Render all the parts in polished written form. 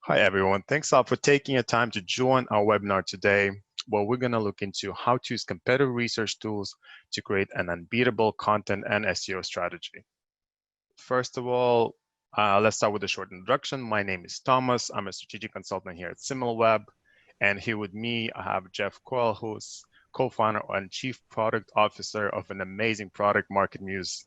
Hi, everyone. Thanks all for taking your time to join our webinar today, where we're going to look into how to use competitive research tools to create an unbeatable content and SEO strategy. First of all, let's start with a short introduction. My name is Thomas. I'm a strategic consultant here at SimilarWeb. And here with me, I have Jeff Coyle, who's co-founder and chief product officer of an amazing product, MarketMuse.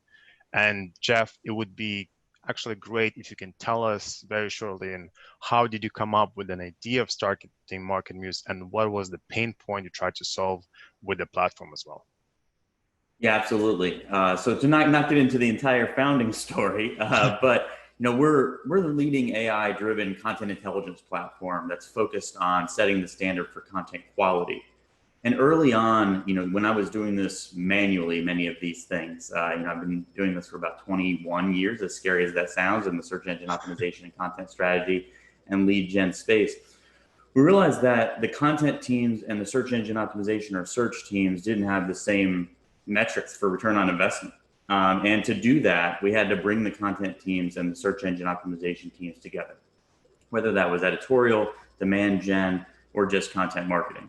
And Jeff, it would be actually great if you can tell us very shortly and how did you come up with an idea of starting MarketMuse, and what was the pain point you tried to solve with the platform as well? Yeah, absolutely. So to not get into the entire founding story, but we're the leading AI-driven content intelligence platform that's focused on setting the standard for content quality. And early on, when I was doing this manually, many of these things, I've been doing this for about 21 years, as scary as that sounds, in the search engine optimization and content strategy and lead gen space. We realized that the content teams and the search engine optimization or search teams didn't have the same metrics for return on investment. And to do that, we had to bring the content teams and the search engine optimization teams together, whether that was editorial, demand gen, or just content marketing.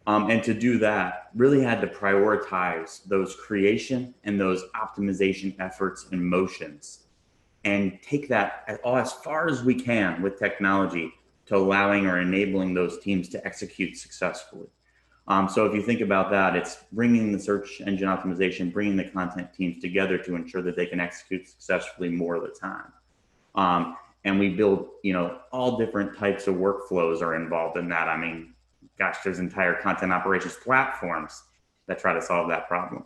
And to do that, really had to prioritize those creation and those optimization efforts and motions and take that as far as we can with technology to allowing or enabling those teams to execute successfully. So if you think about that, it's bringing the search engine optimization, bringing the content teams together to ensure that they can execute successfully more of the time. And we build, all different types of workflows are involved in that. I mean, gosh, there's entire content operations platforms that try to solve that problem.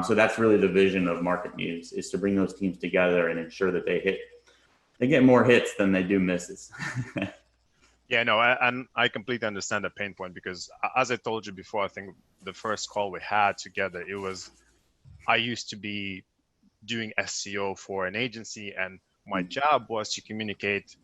So that's really the vision of MarketMuse, is to bring those teams together and ensure that they get more hits than they do misses. Yeah, no, and I completely understand the pain point, because as I told you before, I think the first call we had together, I used to be doing SEO for an agency, and my job was to communicate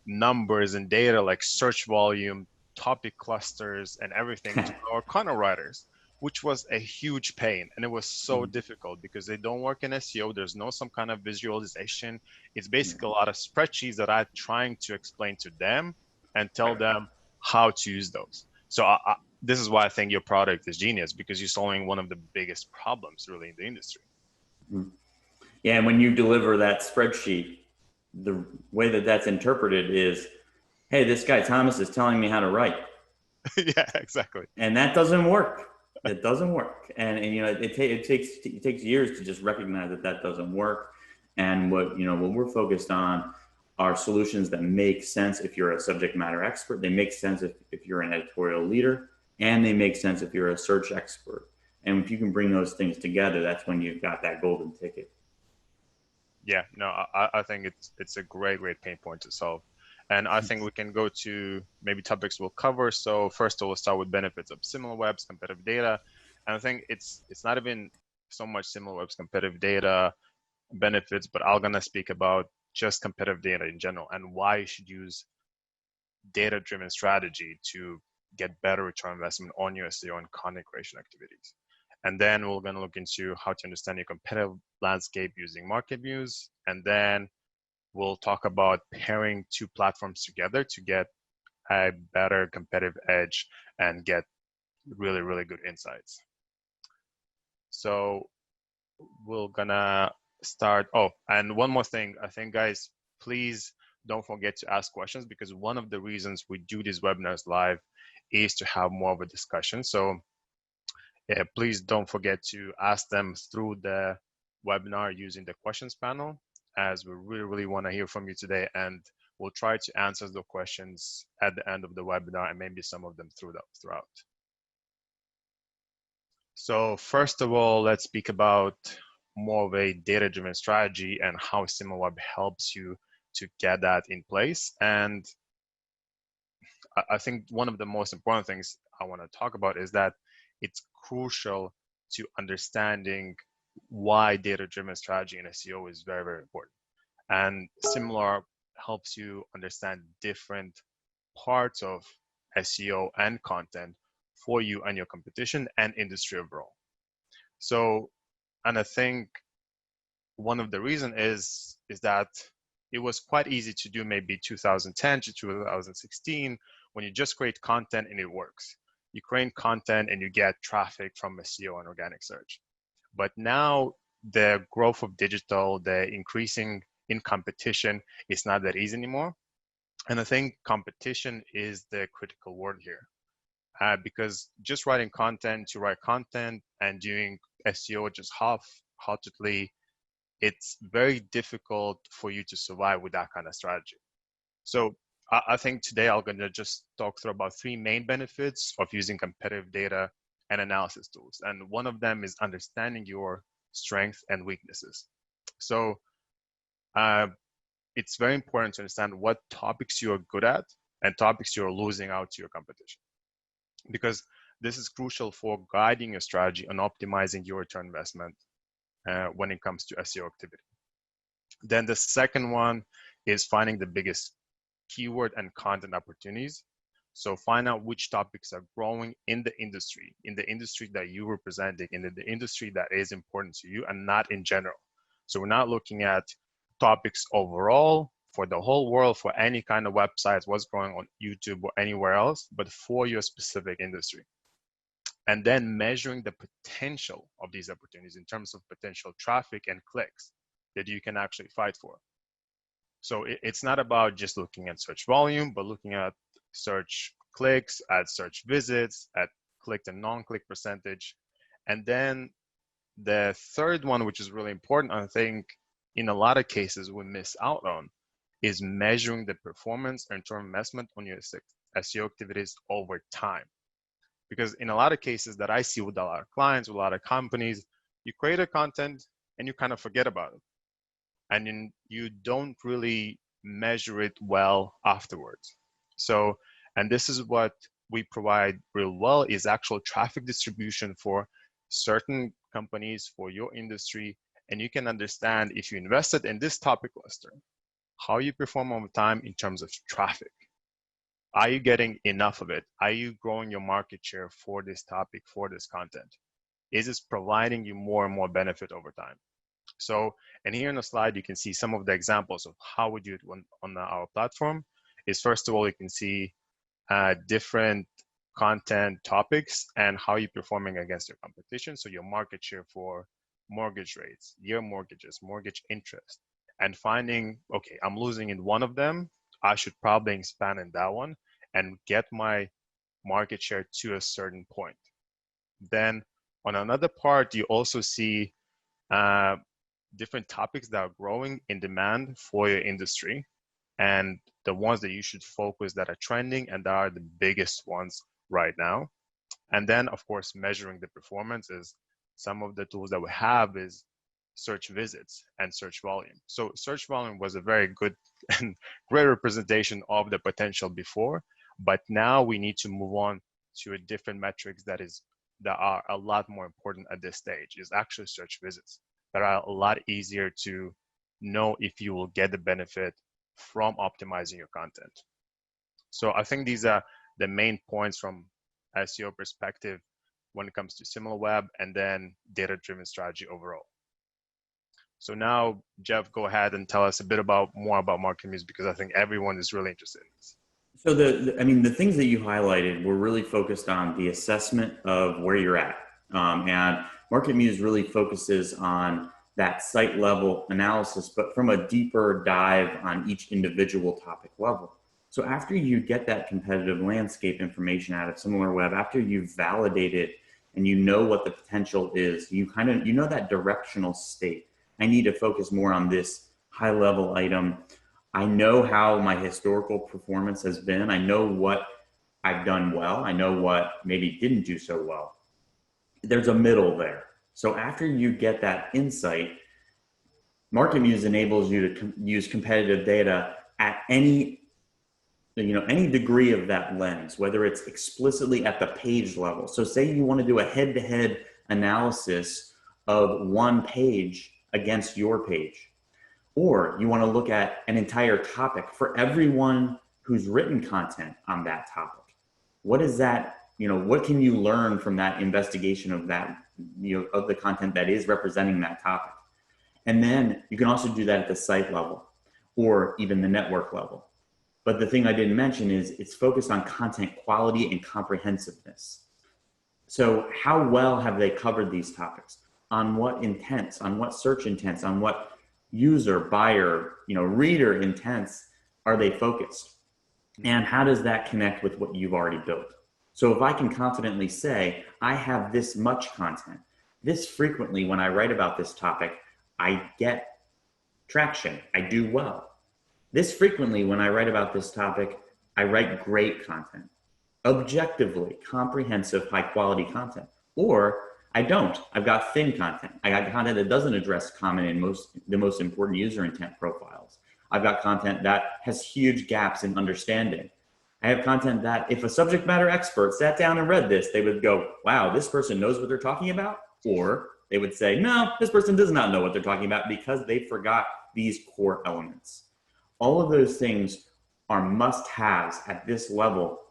numbers and data like search volume, topic clusters, and everything to our content writers, which was a huge pain. And it was so difficult because they don't work in SEO. There's no some kind of visualization. It's basically a lot of spreadsheets that I'm trying to explain to them and tell them how to use those. So this is why I think your product is genius, because you're solving one of the biggest problems really in the industry. Yeah, and when you deliver that spreadsheet, the way that that's interpreted is, hey, this guy Thomas is telling me how to write. Yeah, exactly. And that doesn't work. It doesn't work. And it takes years to just recognize that doesn't work. And what we're focused on are solutions that make sense if you're a subject matter expert. They make sense if you're an editorial leader, and they make sense if you're a search expert. And if you can bring those things together, that's when you've got that golden ticket. Yeah, no, I think it's a great pain point to solve. And I think we can go to maybe topics we'll cover. So first we'll start with benefits of SimilarWeb's competitive data. And I think it's not even so much SimilarWeb's competitive data benefits, but I'm gonna speak about just competitive data in general and why you should use data-driven strategy to get better return on investment on your SEO and content creation activities. And then we're gonna look into how to understand your competitive landscape using MarketMuse. And then we'll talk about pairing two platforms together to get a better competitive edge and get really good insights. So we're gonna start. Oh, and one more thing. I think, guys, please don't forget to ask questions, because one of the reasons we do these webinars live is to have more of a discussion. So yeah, please don't forget to ask them through the webinar using the questions panel, as we really want to hear from you today, and we'll try to answer the questions at the end of the webinar and maybe some of them throughout. So first of all, let's speak about more of a data-driven strategy and how SimilarWeb helps you to get that in place. And I think one of the most important things I want to talk about is that it's crucial to understanding why data-driven strategy in SEO is very important. And Similar helps you understand different parts of SEO and content for you and your competition and industry overall. So, and I think one of the reasons is that it was quite easy to do maybe 2010 to 2016 when you just create content and it works. You create content and you get traffic from SEO and organic search. But now the growth of digital, the increasing in competition is not that easy anymore. And I think competition is the critical word here. Because just writing content to write content and doing SEO just half-heartedly, it's very difficult for you to survive with that kind of strategy. So I think today I'm going to just talk through about 3 main benefits of using competitive data and analysis tools. And one of them is understanding your strengths and weaknesses. So it's very important to understand what topics you are good at and topics you're losing out to your competition, because this is crucial for guiding your strategy and optimizing your return investment when it comes to SEO activity. Then the second one is finding the biggest keyword and content opportunities. So find out which topics are growing in the industry that you're representing, in the industry that is important to you, and not in general. So we're not looking at topics overall for the whole world, for any kind of websites, what's going on YouTube or anywhere else, but for your specific industry. And then measuring the potential of these opportunities in terms of potential traffic and clicks that you can actually fight for. So it's not about just looking at search volume, but looking at search clicks, at search visits, at clicked and non-click percentage. And then the third one, which is really important, I think in a lot of cases we miss out on, is measuring the performance and return on investment on your SEO activities over time. Because in a lot of cases that I see with a lot of clients, with a lot of companies, you create a content and you kind of forget about it. And then you don't really measure it well afterwards. So, and this is what we provide real well, is actual traffic distribution for certain companies, for your industry. And you can understand, if you invested in this topic cluster, how you perform over time in terms of traffic. Are you getting enough of it? Are you growing your market share for this topic, for this content? Is this providing you more and more benefit over time? So, and here on the slide, you can see some of the examples of how we do it on our platform. Is first of all, you can see different content topics and how you're performing against your competition. So your market share for mortgage rates, year mortgages, mortgage interest, and finding, okay, I'm losing in one of them. I should probably expand in that one and get my market share to a certain point. Then on another part, you also see different topics that are growing in demand for your industry, and the ones that you should focus that are trending and that are the biggest ones right now. And then, of course, measuring the performance is some of the tools that we have is search visits and search volume. So search volume was a very good and great representation of the potential before, but now we need to move on to a different metrics that are a lot more important at this stage, is actually search visits that are a lot easier to know if you will get the benefit from optimizing your content. So I think these are the main points from SEO perspective when it comes to SimilarWeb and then data-driven strategy overall. So now, Jeff, go ahead and tell us a bit more about MarketMuse, because I think everyone is really interested in this. So the things that you highlighted were really focused on the assessment of where you're at. And MarketMuse really focuses on that site level analysis, but from a deeper dive on each individual topic level. So after you get that competitive landscape information out of SimilarWeb, after you've validated and you know what the potential is, you know that directional state. I need to focus more on this high level item. I know how my historical performance has been. I know what I've done well. I know what maybe didn't do so well. There's a middle there. So after you get that insight, MarketMuse enables you to use competitive data at any degree of that lens, whether it's explicitly at the page level. So say you want to do a head-to-head analysis of one page against your page, or you want to look at an entire topic for everyone who's written content on that topic. What is that, what can you learn from that investigation of that, of the content that is representing that topic? And then you can also do that at the site level. or even the network level. But the thing I didn't mention is it's focused on content quality and comprehensiveness. So how well have they covered these topics? On what intents, on what search intents, on what user, buyer, reader intents are they focused? And how does that connect with what you've already built? So if I can confidently say, I have this much content, this frequently when I write about this topic, I get traction, I do well. This frequently when I write about this topic, I write great content, objectively comprehensive, high quality content. Or I don't, I've got thin content. I got content that doesn't address common and the most important user intent profiles. I've got content that has huge gaps in understanding. I have content that if a subject matter expert sat down and read this, they would go, wow, this person knows what they're talking about. Or they would say, no, this person does not know what they're talking about because they forgot these core elements. All of those things are must-haves at this level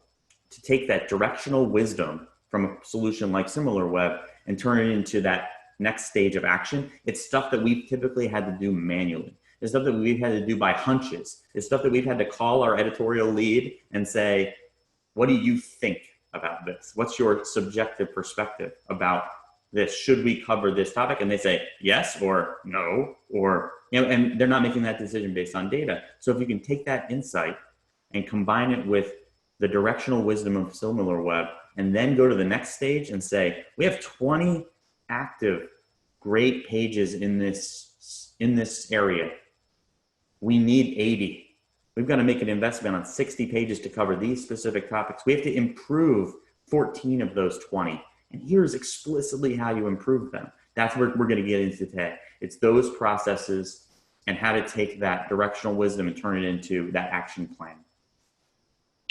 to take that directional wisdom from a solution like SimilarWeb and turn it into that next stage of action. It's stuff that we've typically had to do manually. It's stuff that we've had to do by hunches. It's stuff that we've had to call our editorial lead and say, what do you think about this? What's your subjective perspective about this? Should we cover this topic? And they say yes or no, or, and they're not making that decision based on data. So if you can take that insight and combine it with the directional wisdom of SimilarWeb, and then go to the next stage and say, we have 20 active great pages in this area. We need 80. We've got to make an investment on 60 pages to cover these specific topics. We have to improve 14 of those 20. And here's explicitly how you improve them. That's what we're going to get into today. It's those processes and how to take that directional wisdom and turn it into that action plan.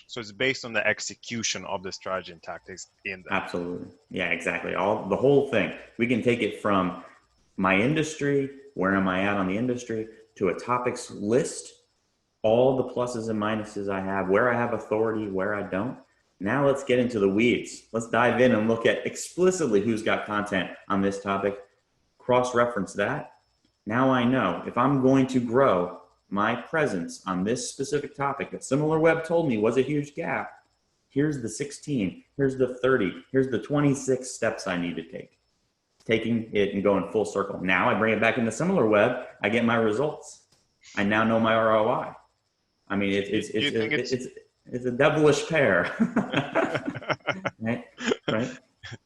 So it's based on the execution of the strategy and tactics in that. Absolutely. Yeah, exactly. The whole thing. We can take it from my industry, where am I at on the industry, to a topics list, all the pluses and minuses I have, where I have authority, where I don't. Now let's get into the weeds. Let's dive in and look at explicitly who's got content on this topic, cross-reference that. Now I know if I'm going to grow my presence on this specific topic that SimilarWeb told me was a huge gap, here's the 16, here's the 30, here's the 26 steps I need to take. Taking it and going full circle. Now I bring it back into SimilarWeb, I get my results. I now know my ROI. I mean, it's a devilish pair. Right?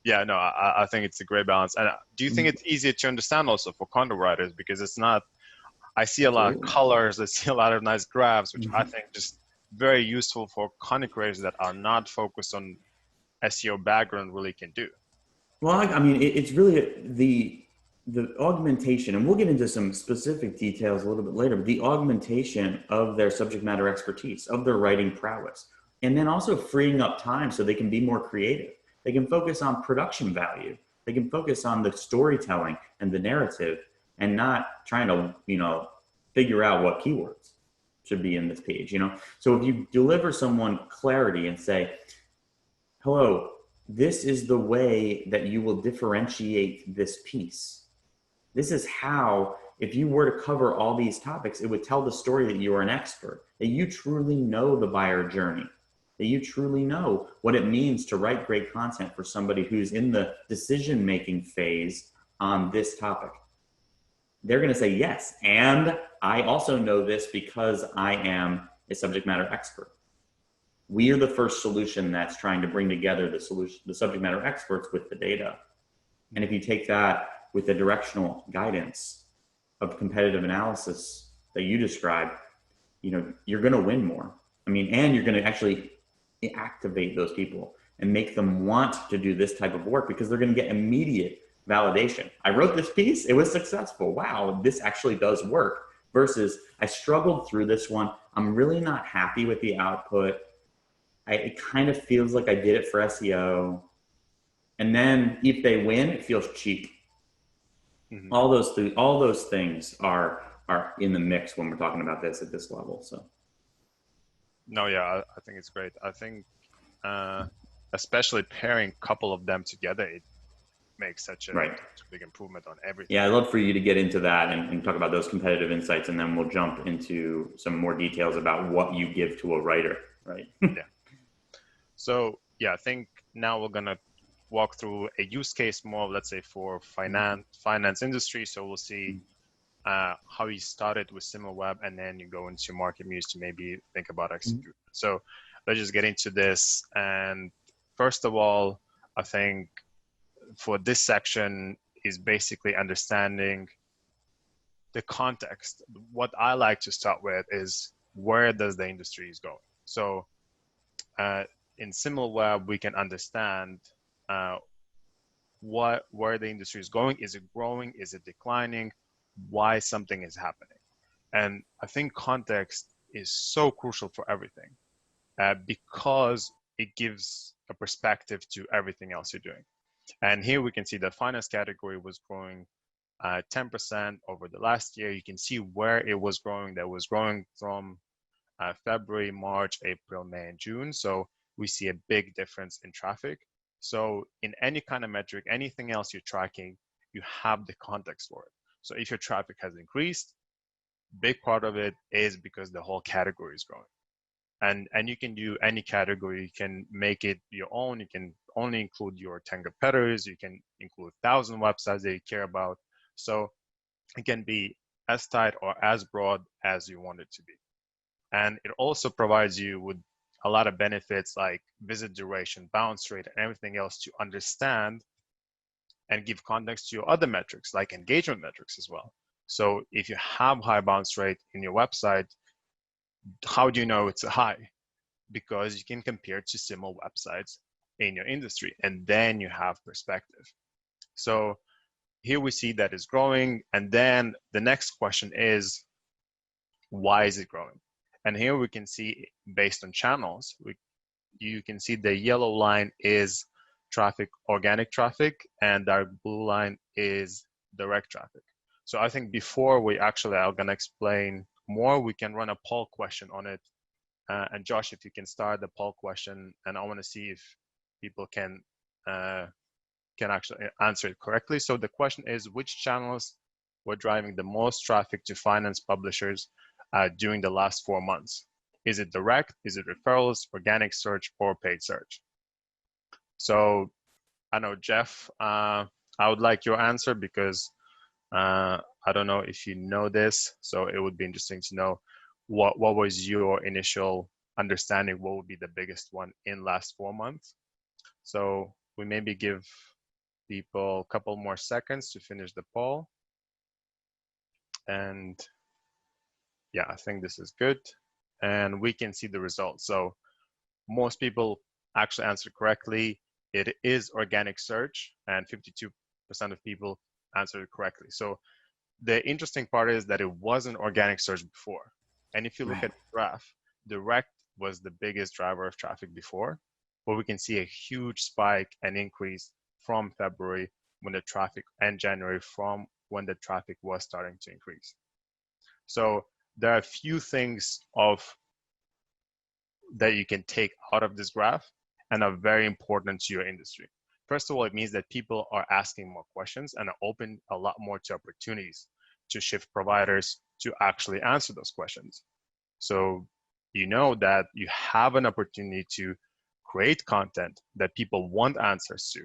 Yeah, no, I think it's a great balance. And do you think it's easier to understand also for content writers? Because it's not, I see a lot of colors, I see a lot of nice graphs, which I think just very useful for content creators that are not focused on SEO background really can do. Well, I mean, it's really the augmentation, and we'll get into some specific details a little bit later, but the augmentation of their subject matter expertise, of their writing prowess, and then also freeing up time so they can be more creative. They can focus on production value. They can focus on the storytelling and the narrative and not trying to, figure out what keywords should be in this page, So if you deliver someone clarity and say, hello, this is the way that you will differentiate this piece. This is how, if you were to cover all these topics, it would tell the story that you are an expert, that you truly know the buyer journey, that you truly know what it means to write great content for somebody who's in the decision-making phase on this topic. They're going to say yes. And I also know this because I am a subject matter expert. We are the first solution that's trying to bring together the subject matter experts with the data. And if you take that with the directional guidance of competitive analysis that you described, you're going to win more. I mean, and you're going to actually activate those people and make them want to do this type of work because they're going to get immediate validation. I wrote this piece, it was successful. Wow, this actually does work. Versus I struggled through this one. I'm really not happy with the output. It kind of feels like I did it for SEO. And then if they win, it feels cheap. Mm-hmm. All those things are in the mix when we're talking about this at this level. So. No, yeah, I think it's great. I think especially pairing a couple of them together, make such a Right. big improvement on everything. Yeah, I'd love for you to get into that and talk about those competitive insights, and then we'll jump into some more details about what you give to a writer, right? Yeah. So yeah, I think now we're gonna walk through a use case more, let's say for finance industry. So we'll see how you started with SimilarWeb, and then you go into MarketMuse to maybe think about execution. So let's just get into this. And first of all, I think for this section is basically understanding the context. What I like to start with is where does the industry is going. So in SimilarWeb, we can understand where the industry is going. Is it growing? Is it declining? Why something is happening? And I think context is so crucial for everything because it gives a perspective to everything else you're doing. And here we can see the finance category was growing 10% over the last year. You can see where it was growing. That was growing from February, March, April, May, and June. So we see a big difference in traffic. So in any kind of metric, anything else you're tracking, you have the context for it. So if your traffic has increased, big part of it is because the whole category is growing. And you can do any category. You can make it your own. You can only include your 10 competitors. You can include 1,000 websites that you care about. So it can be as tight or as broad as you want it to be. And it also provides you with a lot of benefits like visit duration, bounce rate, and everything else to understand and give context to your other metrics like engagement metrics as well. So if you have high bounce rate in your website, how do you know it's a high? Because you can compare to similar websites in your industry, and then you have perspective. So here we see that it's growing, and then the next question is, why is it growing? And here we can see based on channels, you can see the yellow line is traffic, organic traffic, and dark blue line is direct traffic. So I think before we actually are going to explain more, we can run a poll question on it. And Josh, if you can start the poll question, and I want to see if people can actually answer it correctly. So the question is, which channels were driving the most traffic to finance publishers during the last 4 months? Is it direct? Is it referrals, organic search, or paid search? So I know, Jeff, I would like your answer because I don't know if you know this, so it would be interesting to know what was your initial understanding, what would be the biggest one in last 4 months. So we maybe give people a couple more seconds to finish the poll. And yeah, I think this is good. And we can see the results. So most people actually answered correctly. It is organic search, and 52% of people answered it correctly. So the interesting part is that it wasn't organic search before. And if you look at the graph, direct was the biggest driver of traffic before, but we can see a huge spike and increase from February when the traffic, and January from when the traffic was starting to increase. So there are a few things that you can take out of this graph and are very important to your industry. First of all, it means that people are asking more questions and are open a lot more to opportunities to shift providers to actually answer those questions. So you know that you have an opportunity to create content that people want answers to,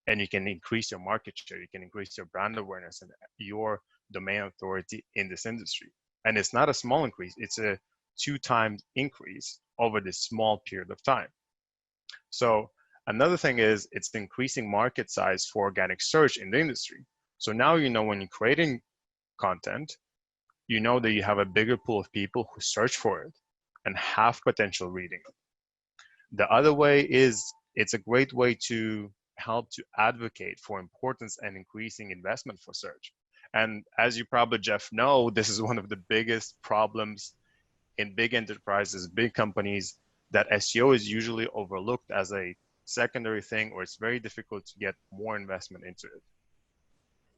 and you can increase your market share, you can increase your brand awareness and your domain authority in this industry. And it's not a small increase, it's a 2 times increase over this small period of time. So another thing is it's increasing market size for organic search in the industry. So now you know when you're creating content, you know that you have a bigger pool of people who search for it and have potential reading it. The other way is it's a great way to help to advocate for importance and increasing investment for search. And as you probably, Jeff, know, this is one of the biggest problems in big enterprises, big companies, that SEO is usually overlooked as a secondary thing, or it's very difficult to get more investment into it.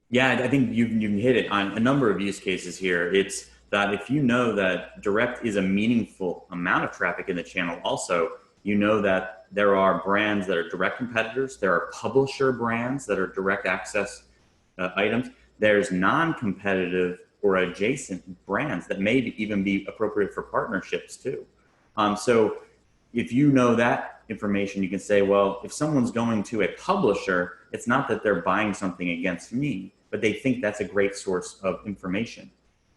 Yeah, I think you hit it on a number of use cases here. It's that if you know that direct is a meaningful amount of traffic in the channel, also, You know that there are brands that are direct competitors. There are publisher brands that are direct access items. There's non-competitive or adjacent brands that may even be appropriate for partnerships too. So if you know that information, you can say, well, if someone's going to a publisher, it's not that they're buying something against me, but they think that's a great source of information.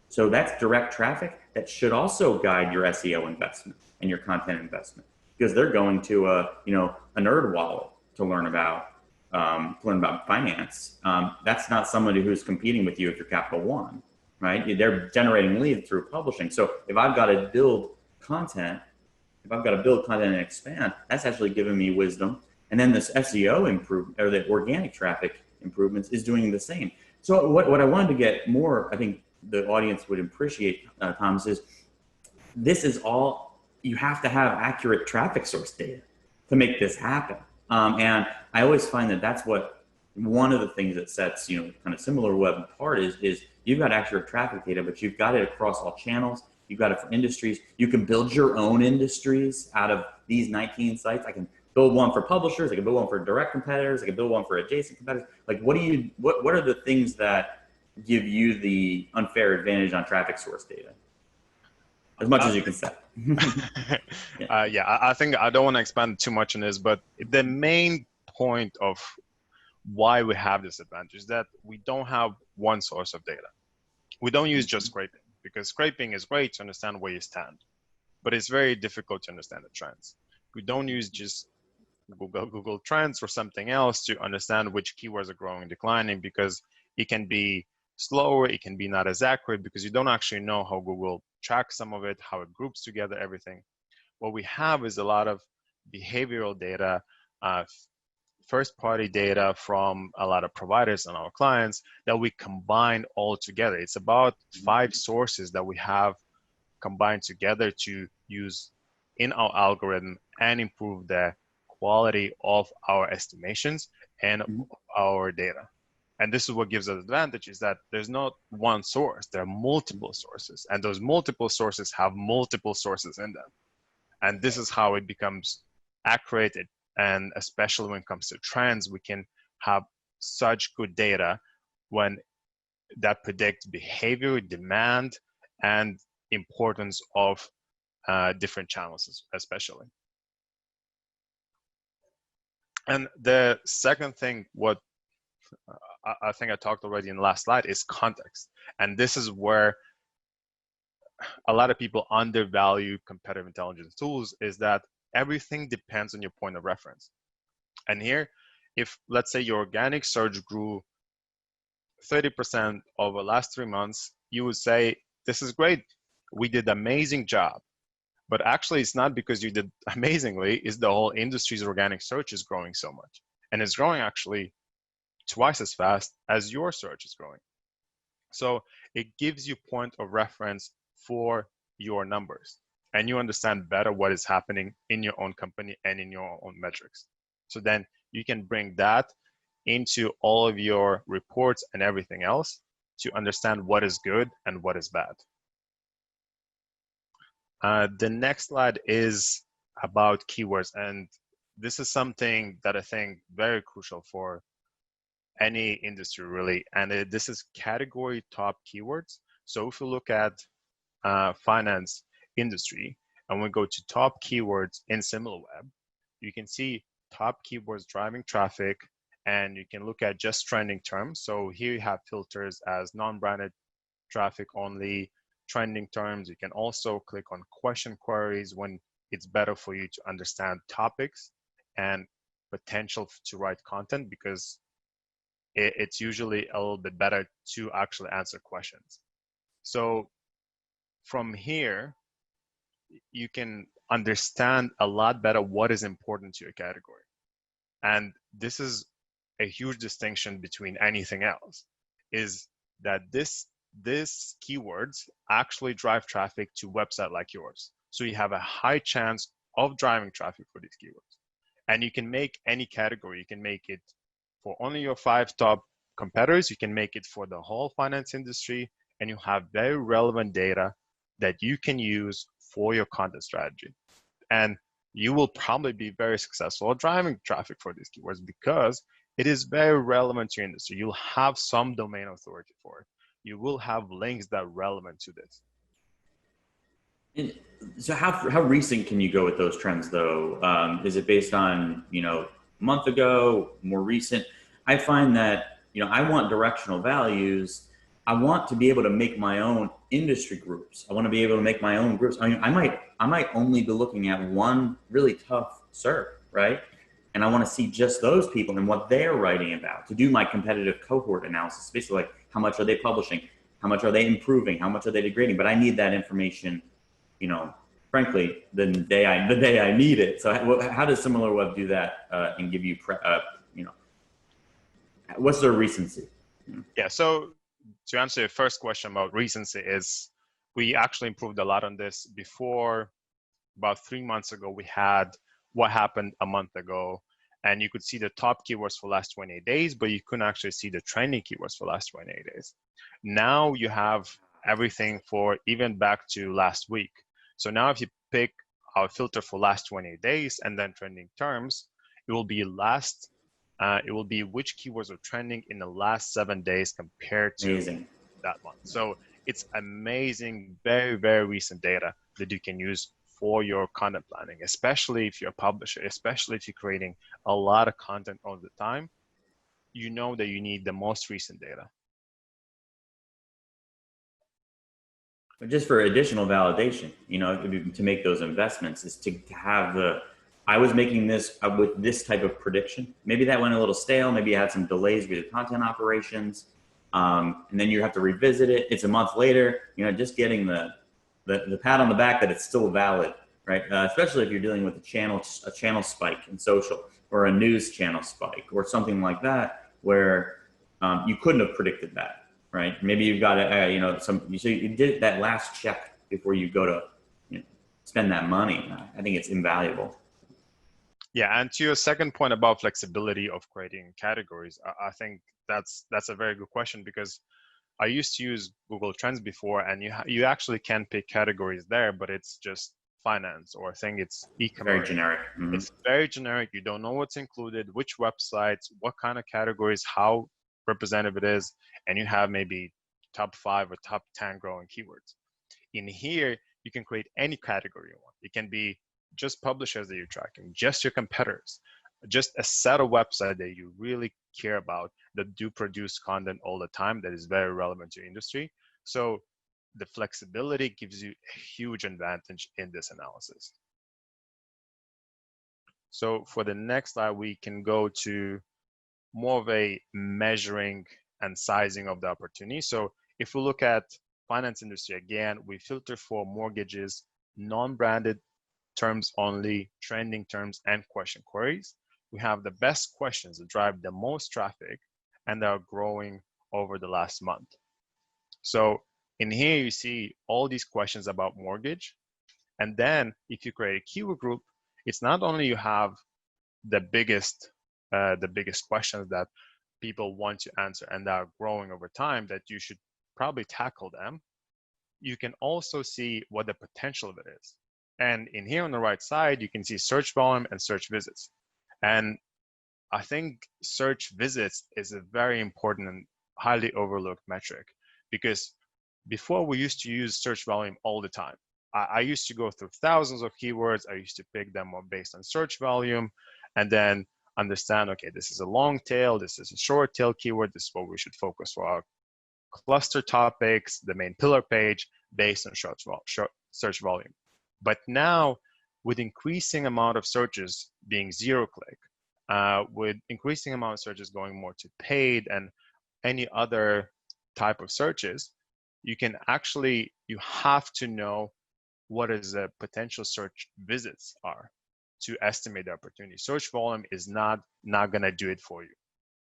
So that's direct traffic that should also guide your SEO investment and your content investment, because they're going to a nerd wallet to learn about finance. That's not somebody who's competing with you if you're Capital One, right? They're generating leads through publishing. So if I've got to build content, and expand, that's actually giving me wisdom. And then this SEO improvement, or the organic traffic improvements, is doing the same. So what I wanted to get more, I think the audience would appreciate, Thomas, is this is all, you have to have accurate traffic source data to make this happen. And I always find that that's what, one of the things that sets, kind of SimilarWeb apart is you've got accurate traffic data, but you've got it across all channels. You've got it for industries. You can build your own industries out of these 19 sites. I can build one for publishers. I can build one for direct competitors. I can build one for adjacent competitors. Like, what are the things that give you the unfair advantage on traffic source data? As much as you can say. I think I don't want to expand too much on this, but the main point of why we have this advantage is that we don't have one source of data. We don't use just scraping, because scraping is great to understand where you stand, but it's very difficult to understand the trends. We don't use just Google Trends or something else to understand which keywords are growing and declining, because it can be slower, it can be not as accurate, because you don't actually know how Google tracks some of it, how it groups together everything. What we have is a lot of behavioral data, first-party data from a lot of providers and our clients that we combine all together. It's about 5 sources that we have combined together to use in our algorithm and improve the quality of our estimations and our data. And this is what gives us advantage, is that there's not one source, there are multiple sources, and those multiple sources have multiple sources in them. And this is how it becomes accurate. And especially when it comes to trends, we can have such good data when that predicts behavior, demand, and importance of different channels, especially. And the second thing, what I think I talked already in the last slide, is context. And this is where a lot of people undervalue competitive intelligence tools, is that everything depends on your point of reference. And here, if let's say your organic search grew 30% over the last 3 months, you would say, this is great, we did an amazing job. But actually, it's not because you did amazingly, it's the whole industry's organic search is growing so much. And it's growing actually twice as fast as your search is growing. So it gives you point of reference for your numbers, and you understand better what is happening in your own company and in your own metrics. So then you can bring that into all of your reports and everything else to understand what is good and what is bad. The next slide is about keywords, and this is something that I think very crucial for any industry really, and this is category top keywords. So if you look at finance industry and we go to top keywords in SimilarWeb, you can see top keywords driving traffic, and you can look at just trending terms. So here you have filters as non-branded traffic only, trending terms. You can also click on question queries when it's better for you to understand topics and potential to write content, because it's usually a little bit better to actually answer questions. So from here, you can understand a lot better what is important to your category. And this is a huge distinction between anything else, is that this keywords actually drive traffic to website like yours. So you have a high chance of driving traffic for these keywords. And you can make any category. You can make it for only your 5 top competitors. You can make it for the whole finance industry, and you have very relevant data that you can use for your content strategy. And you will probably be very successful at driving traffic for these keywords because it is very relevant to your industry. You'll have some domain authority for it. You will have links that are relevant to this. And so how recent can you go with those trends though? Is it based on, a month ago, more recent? I find that, I want directional values. I want to be able to make my own industry groups. I want to be able to make my own groups. I mean, I might only be looking at one really tough SERP, right? And I want to see just those people and what they're writing about to do my competitive cohort analysis. Basically, like how much are they publishing? How much are they improving? How much are they degrading? But I need that information, frankly, the day I need it. So how does SimilarWeb do that and give you, what's their recency? Yeah, so to answer your first question about recency is we actually improved a lot on this. Before, about 3 months ago, we had what happened a month ago, and you could see the top keywords for last 28 days, but you couldn't actually see the trending keywords for last 28 days. Now you have everything for even back to last week. So now if you pick our filter for last 28 days and then trending terms, it will be which keywords are trending in the last 7 days compared to that month. So it's amazing, very, very recent data that you can use for your content planning, especially if you're a publisher, especially if you're creating a lot of content all the time. You know that you need the most recent data. But just for additional validation, to make those investments is to have I was making this with this type of prediction. Maybe that went a little stale. Maybe you had some delays with your content operations. And then you have to revisit it. It's a month later, just getting the pat on the back that it's still valid, right? Especially if you're dealing with a channel spike in social or a news channel spike or something like that, where you couldn't have predicted that, right? Maybe you've got so you did that last check before you go to spend that money. I think it's invaluable. Yeah, and to your second point about flexibility of creating categories, I think that's a very good question, because I used to use Google Trends before, and you actually can pick categories there, but it's just finance, or I think it's e-commerce. Very generic. Mm-hmm. It's very generic. You don't know what's included, which websites, what kind of categories, how representative it is, and you have maybe top 5 or top 10 growing keywords. In here, you can create any category you want. It can be just publishers that you're tracking, just your competitors, just a set of websites that you really care about that do produce content all the time that is very relevant to your industry. So the flexibility gives you a huge advantage in this analysis. So for the next slide, we can go to more of a measuring and sizing of the opportunity. So if we look at finance industry, again, we filter for mortgages, non-branded terms only, trending terms, and question queries. We have the best questions that drive the most traffic and are growing over the last month. So in here, you see all these questions about mortgage. And then if you create a keyword group, it's not only you have the biggest questions that people want to answer and that are growing over time that you should probably tackle them. You can also see what the potential of it is. And in here on the right side, you can see search volume and search visits. And I think search visits is a very important and highly overlooked metric, because before we used to use search volume all the time. I used to go through thousands of keywords. I used to pick them up based on search volume and then understand, okay, this is a long tail, this is a short tail keyword, this is what we should focus for our cluster topics, the main pillar page based on search volume. But now, with increasing amount of searches being zero click, with increasing amount of searches going more to paid and any other type of searches, you have to know what is the potential search visits are to estimate the opportunity. Search volume is not going to do it for you.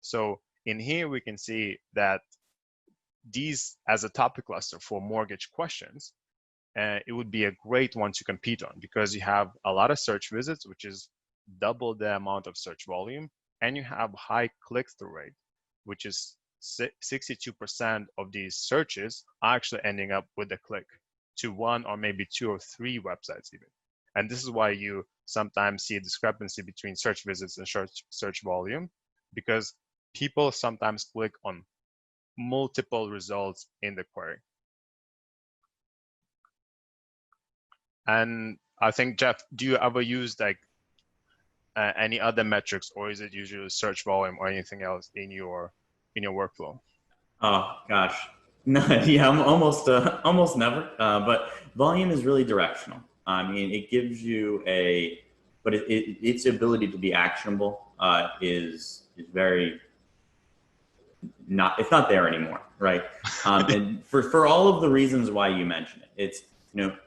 So in here, we can see that these as a topic cluster for mortgage questions, it would be a great one to compete on, because you have a lot of search visits, which is double the amount of search volume, and you have high click-through rate, which is 62% of these searches are actually ending up with a click to one or maybe 2 or 3 websites even. And this is why you sometimes see a discrepancy between search visits and search volume, because people sometimes click on multiple results in the query. And I think, Jeff, do you ever use like any other metrics, or is it usually search volume or anything else in your workflow? Oh gosh, no, yeah, I'm almost never. But volume is really directional. I mean, it gives you but its ability to be actionable is very not. It's not there anymore, right? And for all of the reasons why you mentioned it, it's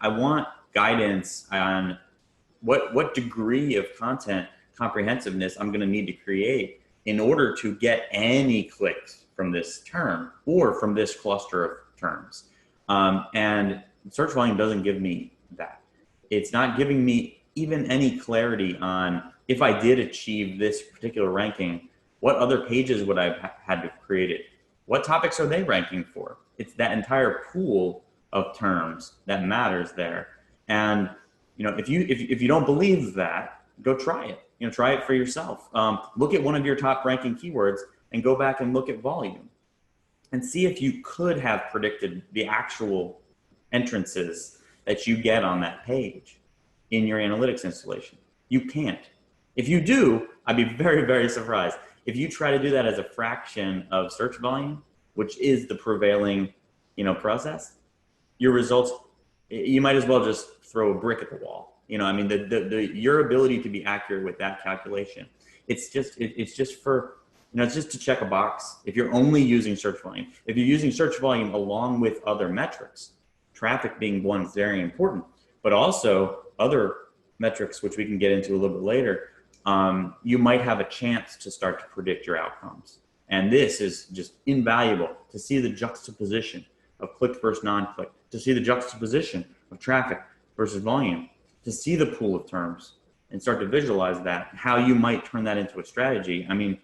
I want guidance on what degree of content comprehensiveness I'm going to need to create in order to get any clicks from this term or from this cluster of terms. And search volume doesn't give me that. It's not giving me even any clarity on if I did achieve this particular ranking, what other pages would I have had to create it? What topics are they ranking for? It's that entire pool of terms that matters there. And if you don't believe that, go try it. Try it for yourself. Look at one of your top ranking keywords and go back and look at volume and see if you could have predicted the actual entrances that you get on that page in your analytics installation. You can't. If you do, I'd be very, very surprised. If you try to do that as a fraction of search volume, which is the prevailing, process, your results, you might as well just throw a brick at the wall. I mean, your ability to be accurate with that calculation, it's just for, it's just to check a box. If you're only using search volume, if you're using search volume along with other metrics, traffic being one is very important, but also other metrics, which we can get into a little bit later, you might have a chance to start to predict your outcomes. And this is just invaluable to see the juxtaposition of click versus non-click, to see the juxtaposition of traffic versus volume, to see the pool of terms and start to visualize that, how you might turn that into a strategy. I mean,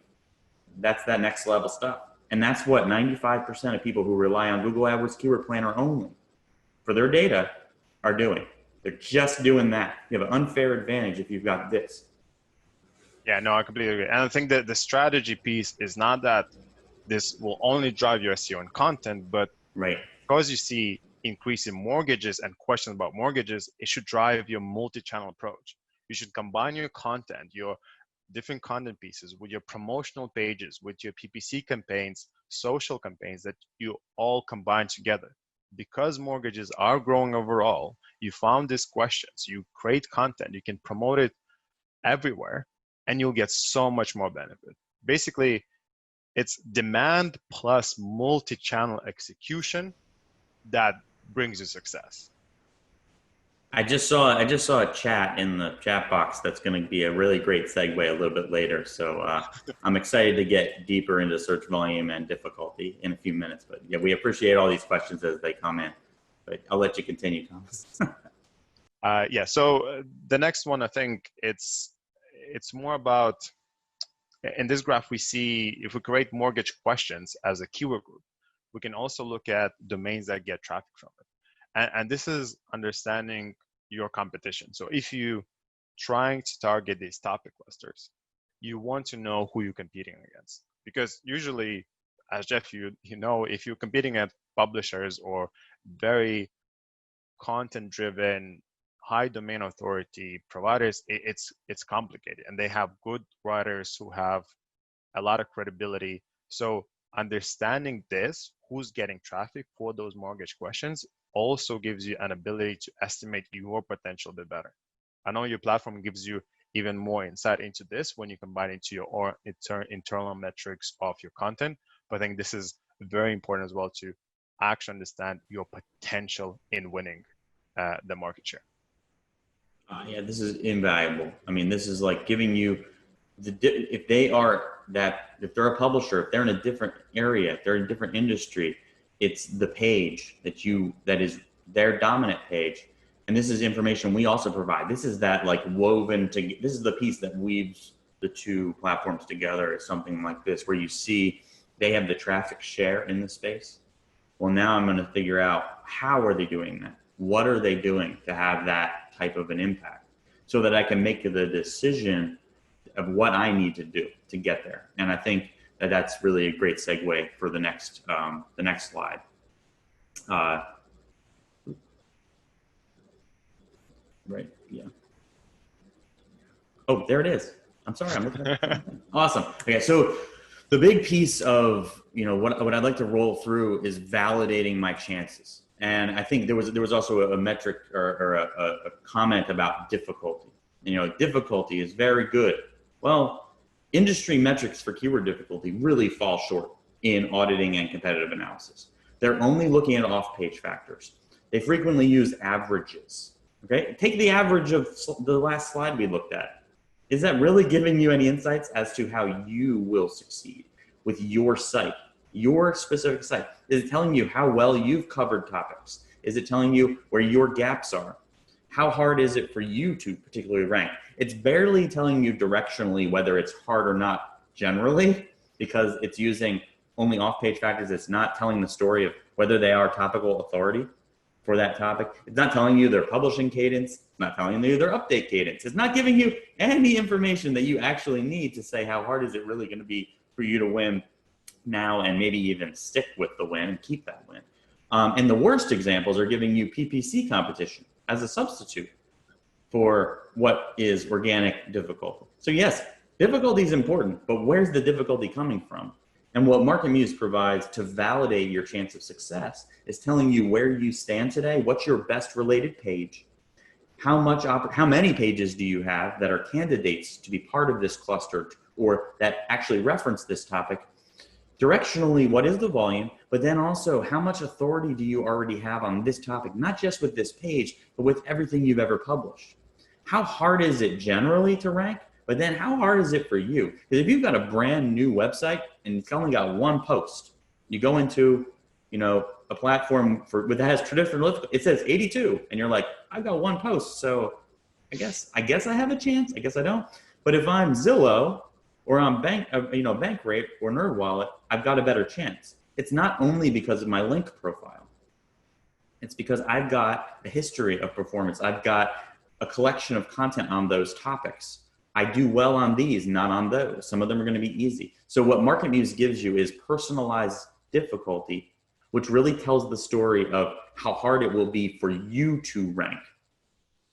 that's that next level stuff. And that's what 95% of people who rely on Google AdWords Keyword Planner only for their data are doing. They're just doing that. You have an unfair advantage if you've got this. Yeah, no, I completely agree. And I think that the strategy piece is not that this will only drive your SEO and content, but right, because you see increase in mortgages and questions about mortgages, it should drive your multi-channel approach. You should combine your content, your different content pieces with your promotional pages, with your PPC campaigns, social campaigns that you all combine together. Because mortgages are growing overall, you found these questions, you create content, you can promote it everywhere, and you'll get so much more benefit. Basically, it's demand plus multi-channel execution that brings you success. I just saw a chat in the chat box that's going to be a really great segue a little bit later. So I'm excited to get deeper into search volume and difficulty in a few minutes. But yeah, we appreciate all these questions as they come in. But I'll let you continue, Thomas. Yeah. So the next one, I think it's more about, in this graph, we see if we create mortgage questions as a keyword group, we can also look at domains that get traffic from it. And this is understanding your competition. So if you trying to target these topic clusters, you want to know who you're competing against. Because usually, as Jeff, you know, if you're competing at publishers or very content-driven, high domain authority providers, it's complicated. And they have good writers who have a lot of credibility. So understanding this, who's getting traffic for those mortgage questions, also gives you an ability to estimate your potential a bit better. I know your platform gives you even more insight into this when you combine it to your internal metrics of your content. But I think this is very important as well to actually understand your potential in winning the market share. Yeah, this is invaluable. I mean, this is like giving you if they're a publisher, if they're in a different area, if they're in a different industry, it's the page that is their dominant page. And this is information we also provide. This is that like this is the piece that weaves the two platforms together, is something like this, where you see they have the traffic share in the space. Well, now I'm going to figure out how are they doing that? What are they doing to have that type of an impact? so that I can make the decision of what I need to do to get there. And I think that that's really a great segue for the next slide. Right. Yeah. Oh, there it is. I'm sorry. I'm looking at the Awesome. Okay. So the big piece of, what I'd like to roll through is validating my chances. And I think there was also a metric or a comment about difficulty. Difficulty is very good. Well, industry metrics for keyword difficulty really fall short in auditing and competitive analysis. They're only looking at off-page factors. They frequently use averages. Okay, take the average of the last slide we looked at. Is that really giving you any insights as to how you will succeed with your site, your specific site? Is it telling you how well you've covered topics? Is it telling you where your gaps are? How hard is it for you to particularly rank? It's barely telling you directionally whether it's hard or not generally, because it's using only off-page factors. It's not telling the story of whether they are topical authority for that topic. It's not telling you their publishing cadence. It's not telling you their update cadence. It's not giving you any information that you actually need to say how hard is it really going to be for you to win now and maybe even stick with the win and keep that win. And the worst examples are giving you PPC competition as a substitute for what is organic difficulty. So yes, difficulty is important, but where's the difficulty coming from? And what MarketMuse provides to validate your chance of success is telling you where you stand today, what's your best related page, how many pages do you have that are candidates to be part of this cluster or that actually reference this topic. Directionally, what is the volume, but then also how much authority do you already have on this topic, not just with this page, but with everything you've ever published. How hard is it generally to rank? But then how hard is it for you? Because if you've got a brand new website and it's only got one post, you go into, a platform that has traditional, it says 82, and you're like, I've got one post, so I guess I have a chance. I guess I don't. But if I'm Zillow or I'm Bankrate or NerdWallet, I've got a better chance. It's not only because of my link profile. It's because I've got a history of performance. I've got a collection of content on those topics. I do well on these, not on those. Some of them are going to be easy. So what MarketMuse gives you is personalized difficulty, which really tells the story of how hard it will be for you to rank,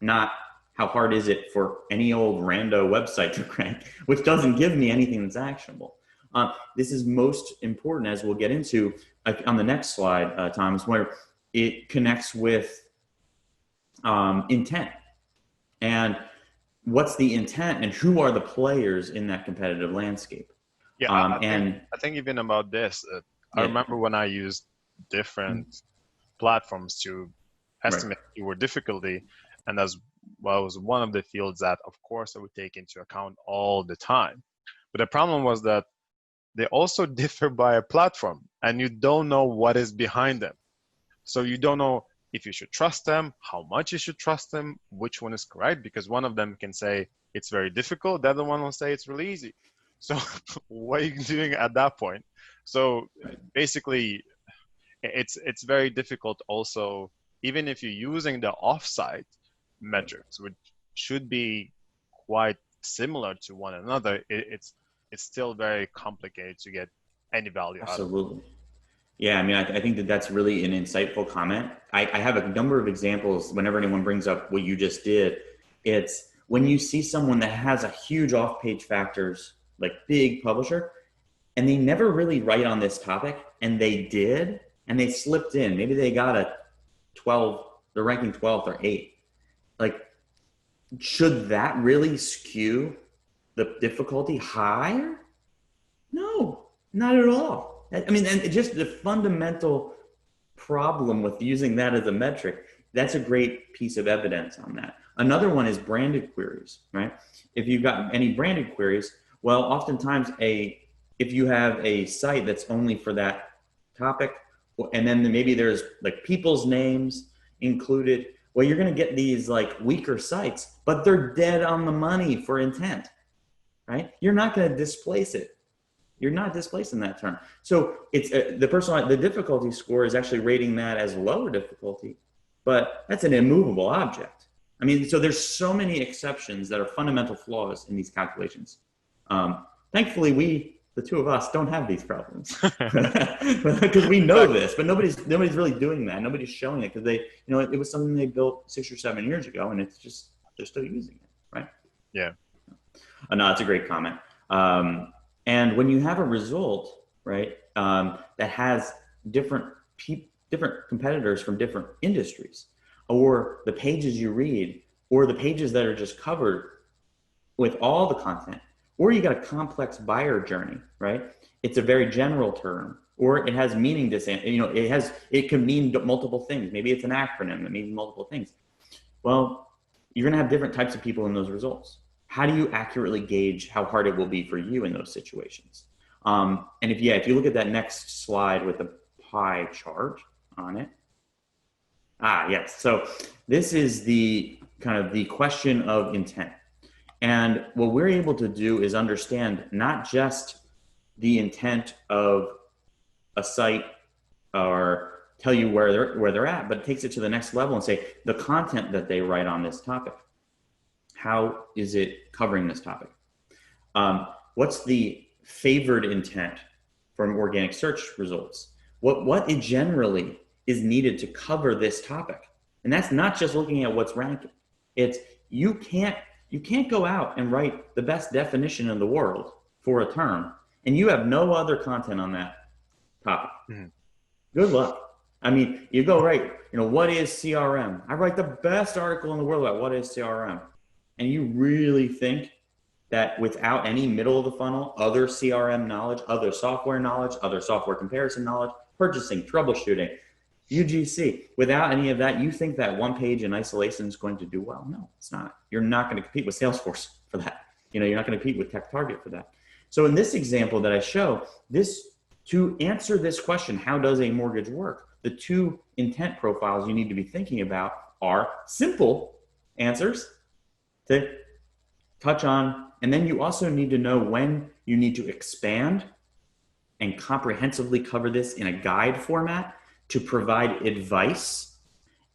not how hard is it for any old rando website to rank, which doesn't give me anything that's actionable. This is most important, as we'll get into on the next slide, Thomas, where it connects with intent. And what's the intent and who are the players in that competitive landscape? Yeah, I think even about this, I remember when I used different platforms to estimate keyword difficulty, and as well was one of the fields that, of course, I would take into account all the time. But the problem was that they also differ by a platform, and you don't know what is behind them. So you don't know if you should trust them, how much you should trust them, which one is correct, because one of them can say it's very difficult, the other one will say it's really easy. So what are you doing at that point? So basically, it's very difficult also, even if you're using the offsite metrics, which should be quite similar to one another, it's still very complicated to get any value out of it. Yeah, I mean, I think that's really an insightful comment. I have a number of examples whenever anyone brings up what you just did. It's when you see someone that has a huge off-page factors, like big publisher, and they never really write on this topic, and they did, and they slipped in. Maybe they got a 12, they're ranking 12th or 8th. Like, should that really skew the difficulty higher? No, not at all. I mean, and just the fundamental problem with using that as a metric, that's a great piece of evidence on that. Another one is branded queries, right? If you've got any branded queries, well, oftentimes if you have a site that's only for that topic, and then maybe there's like people's names included, well, you're going to get these like weaker sites, but they're dead on the money for intent, right? You're not going to displace it. You're not displacing that term. So it's the difficulty score is actually rating that as lower difficulty, but that's an immovable object, I mean, so there's so many exceptions that are fundamental flaws in these calculations. Thankfully, the two of us, don't have these problems because we know this, but nobody's really doing that. Nobody's showing it because it was something they built 6 or 7 years ago, and it's just they're still using it, right? Yeah. No, it's a great comment. And when you have a result, right, that has different competitors from different industries, or the pages you read, or the pages that are just covered with all the content, or you got a complex buyer journey, right? It's a very general term, or it has meaning it can mean multiple things. Maybe it's an acronym that means multiple things. Well, you're going to have different types of people in those results. How do you accurately gauge how hard it will be for you in those situations? And if you look at that next slide with the pie chart on it. Yes. So this is the kind of the question of intent. And what we're able to do is understand not just the intent of a site or tell you where they're at, but it takes it to the next level and say the content that they write on this topic. How is it covering this topic? What's the favored intent from organic search results? What it generally is needed to cover this topic? And that's not just looking at what's ranking. It's you can't go out and write the best definition in the world for a term and you have no other content on that topic. Mm-hmm. Good luck. I mean, you go right, what is CRM? I write the best article in the world about what is CRM. And you really think that without any middle of the funnel, other CRM knowledge, other software knowledge, other software comparison knowledge, purchasing, troubleshooting, UGC, without any of that, you think that one page in isolation is going to do well? No, it's not. You're not going to compete with Salesforce for that. You're not going to compete with TechTarget for that. So in this example that I show, to answer this question, how does a mortgage work? The two intent profiles you need to be thinking about are simple answers to touch on, and then you also need to know when you need to expand and comprehensively cover this in a guide format to provide advice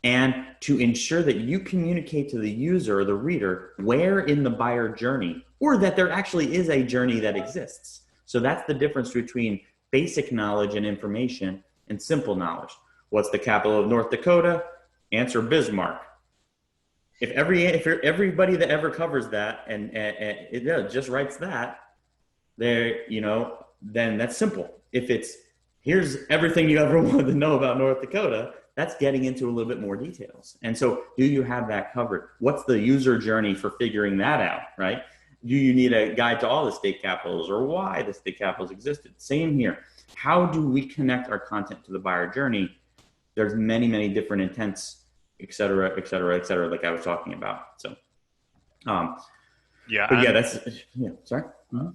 and to ensure that you communicate to the user or the reader where in the buyer journey, or that there actually is a journey that exists. So that's the difference between basic knowledge and information and simple knowledge. What's the capital of North Dakota? Answer Bismarck. If everybody that ever covers that and it just writes that, then that's simple. If it's here's everything you ever wanted to know about North Dakota, that's getting into a little bit more details. And so do you have that covered? What's the user journey for figuring that out, right? Do you need a guide to all the state capitals or why the state capitals existed? Same here. How do we connect our content to the buyer journey? There's many, many different intents, et cetera, like I was talking about. So, sorry. Mm-hmm.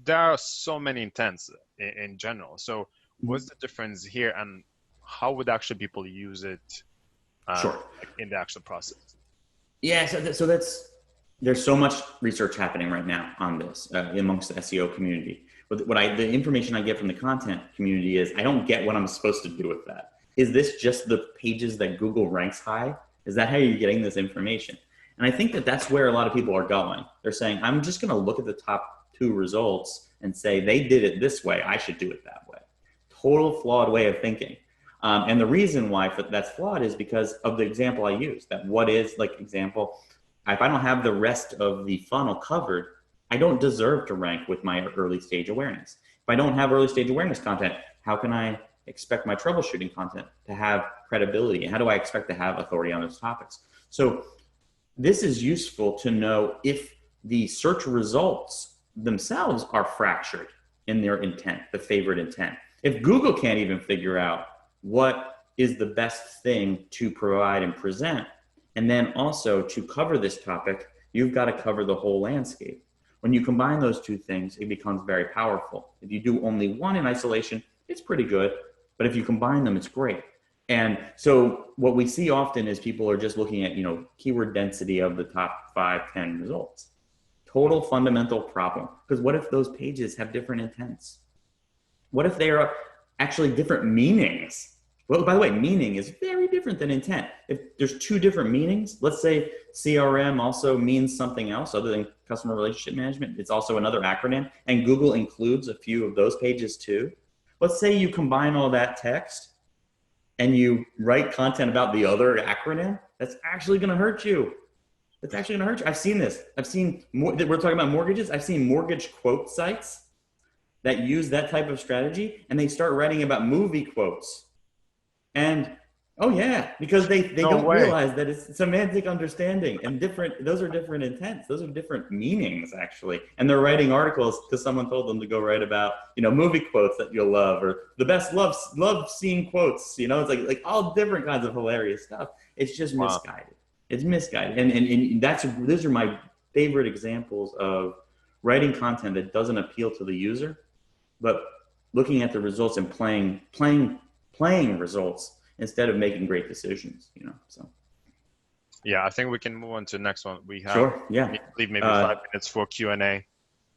There are so many intents in general. So what's the difference here, and how would actually people use it in the actual process? Yeah, so there's so much research happening right now on this amongst the SEO community. But the information I get from the content community is I don't get what I'm supposed to do with that. Is this just the pages that Google ranks high? Is that how you're getting this information? And I think that's where a lot of people are going. They're saying, I'm just going to look at the top 2 results and say, they did it this way, I should do it that way. Total flawed way of thinking. And the reason why that's flawed is because of the example I used. That what is, like example, if I don't have the rest of the funnel covered, I don't deserve to rank with my early stage awareness. If I don't have early stage awareness content, how can I expect my troubleshooting content to have credibility? And how do I expect to have authority on those topics? So this is useful to know if the search results themselves are fractured in their intent, the favorite intent. If Google can't even figure out what is the best thing to provide and present, and then also to cover this topic, you've got to cover the whole landscape. When you combine those two things, it becomes very powerful. If you do only one in isolation, it's pretty good. But if you combine them, it's great. And so what we see often is people are just looking at, keyword density of the top 5, 10 results. Total fundamental problem. Because what if those pages have different intents? What if they are actually different meanings Well, by the way, meaning is very different than intent. If there's two different meanings, let's say CRM also means something else other than customer relationship management. It's also another acronym, and Google includes a few of those pages too. Let's say you combine all that text and you write content about the other acronym. That's actually going to hurt you. It's actually going to hurt you. I've seen this. I've seen more, we're talking about mortgages. I've seen mortgage quote sites that use that type of strategy, and they start writing about movie quotes. And oh yeah, because they No don't way. realize that it's semantic understanding and different. Those are different intents. Those are different meanings actually. And they're writing articles because someone told them to go write about, movie quotes that you'll love, or the best love scene quotes. It's like all different kinds of hilarious stuff. It's just Wow. misguided. It's misguided. And those are my favorite examples of writing content that doesn't appeal to the user, but looking at the results and playing results instead of making great decisions, so. Yeah, I think we can move on to the next one. We have, Sure, yeah. I believe, maybe 5 minutes for Q&A.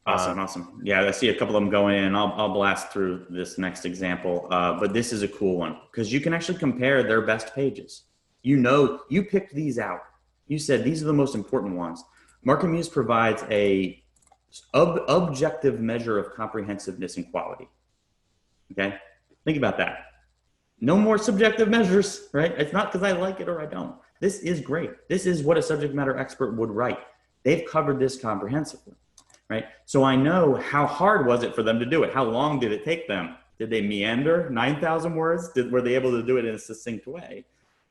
Awesome. Yeah, I see a couple of them going in. I'll blast through this next example, but this is a cool one because you can actually compare their best pages. You picked these out. You said these are the most important ones. MarketMuse provides a objective measure of comprehensiveness and quality. Okay, think about that. No more subjective measures, right? It's not because I like it or I don't. This is great. This is what a subject matter expert would write. They've covered this comprehensively, right? So I know how hard was it for them to do it? How long did it take them? Did they meander 9,000 words? Were they able to do it in a succinct way?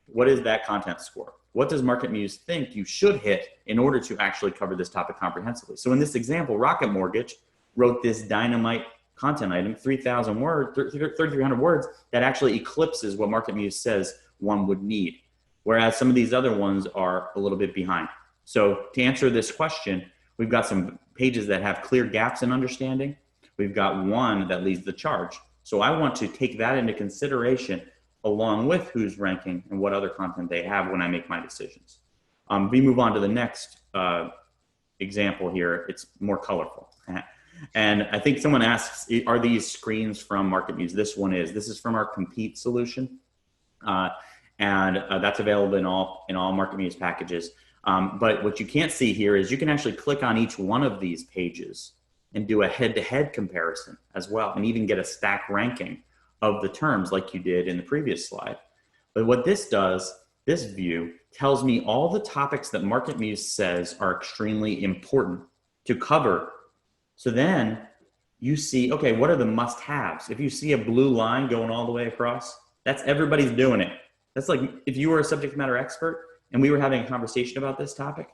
What is that content score? What does MarketMuse think you should hit in order to actually cover this topic comprehensively? So in this example, Rocket Mortgage wrote this dynamite content item, 3,000 words, 3,300 words, that actually eclipses what MarketMuse says one would need. Whereas some of these other ones are a little bit behind. So to answer this question, we've got some pages that have clear gaps in understanding. We've got one that leads the charge. So I want to take that into consideration along with who's ranking and what other content they have when I make my decisions. We move on to the next example here. It's more colorful. And I think someone asks, are these screens from MarketMuse? This is from our Compete solution. And that's available in all MarketMuse packages. But what you can't see here is you can actually click on each one of these pages and do a head-to-head comparison as well, and even get a stack ranking of the terms like you did in the previous slide. But what this does, this view tells me all the topics that MarketMuse says are extremely important to cover. So then you see, okay, what are the must-haves? If you see a blue line going all the way across, that's everybody's doing it. That's like if you were a subject matter expert and we were having a conversation about this topic,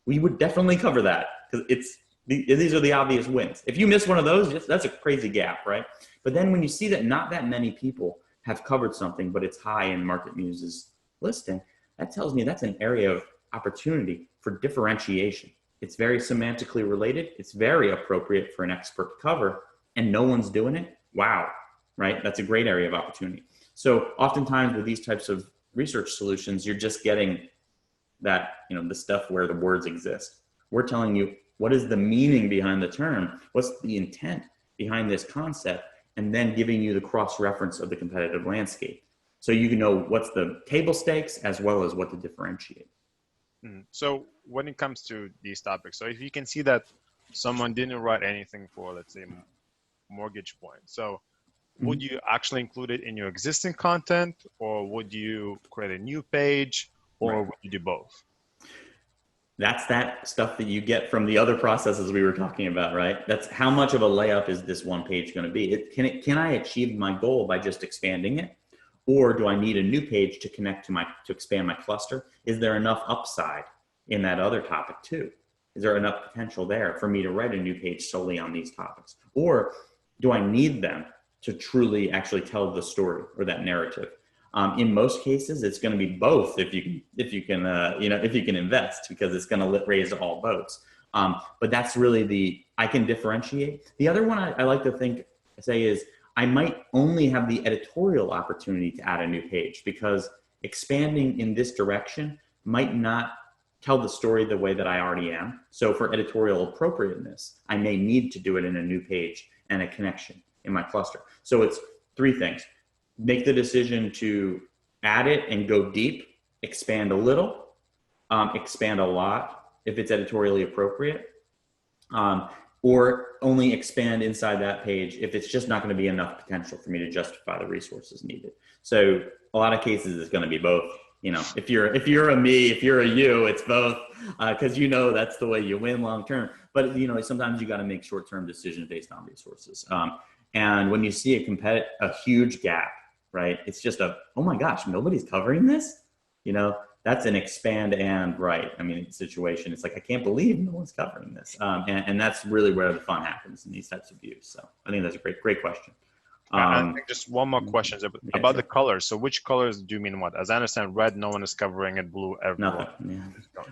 we would definitely cover that because these are the obvious wins. If you miss one of those, that's a crazy gap, right? But then when you see that not that many people have covered something, but it's high in MarketMuse's listing, that tells me that's an area of opportunity for differentiation. It's very semantically related. It's very appropriate for an expert to cover, and no one's doing it. Wow, right? That's a great area of opportunity. So oftentimes with these types of research solutions, you're just getting that, the stuff where the words exist. We're telling you what is the meaning behind the term, what's the intent behind this concept, and then giving you the cross-reference of the competitive landscape. So you can know what's the table stakes as well as what to differentiate. So when it comes to these topics, so if you can see that someone didn't write anything for, let's say, mortgage point, so would you actually include it in your existing content, or would you create a new page, or would you do both? That's that stuff that you get from the other processes we were talking about, right? That's how much of a layup is this one page going to be? Can I achieve my goal by just expanding it? Or do I need a new page to connect to expand my cluster? Is there enough upside in that other topic too? Is there enough potential there for me to write a new page solely on these topics? Or do I need them to truly actually tell the story or that narrative? In most cases, it's going to be both if you can invest, because it's going to raise all boats. But that's really I can differentiate. The other one I like to say is I might only have the editorial opportunity to add a new page, because expanding in this direction might not tell the story the way that I already am. So for editorial appropriateness, I may need to do it in a new page and a connection in my cluster. So it's three things: make the decision to add it and go deep, expand a little, expand a lot if it's editorially appropriate, or only expand inside that page if it's just not going to be enough potential for me to justify the resources needed. So a lot of cases it's going to be both. You know, if you're a me, if you're a you, it's both, because you know that's the way you win long term. But you know, sometimes you got to make short-term decisions based on resources. And when you see a huge gap, right? It's just oh my gosh, nobody's covering this. You know, that's an expand and right. I mean, situation. It's like, I can't believe no one's covering this. And that's really where the fun happens in these types of views. So I think that's a great question. I think just one more question about the colors. So which colors do you mean what? As I understand, red, no one is covering it, blue, everyone.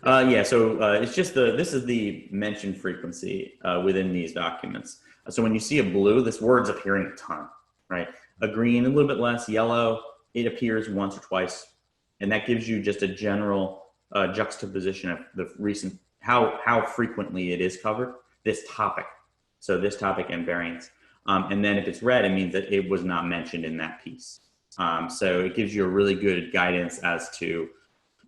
Nothing. So it's just this is the mention frequency within these documents. So when you see a blue, this word's appearing a ton, right? A green, a little bit less. Yellow, it appears once or twice. And that gives you just a general juxtaposition of the recent, how frequently it is covered, this topic. So this topic and variants. And then if it's red, it means that it was not mentioned in that piece. So it gives you a really good guidance as to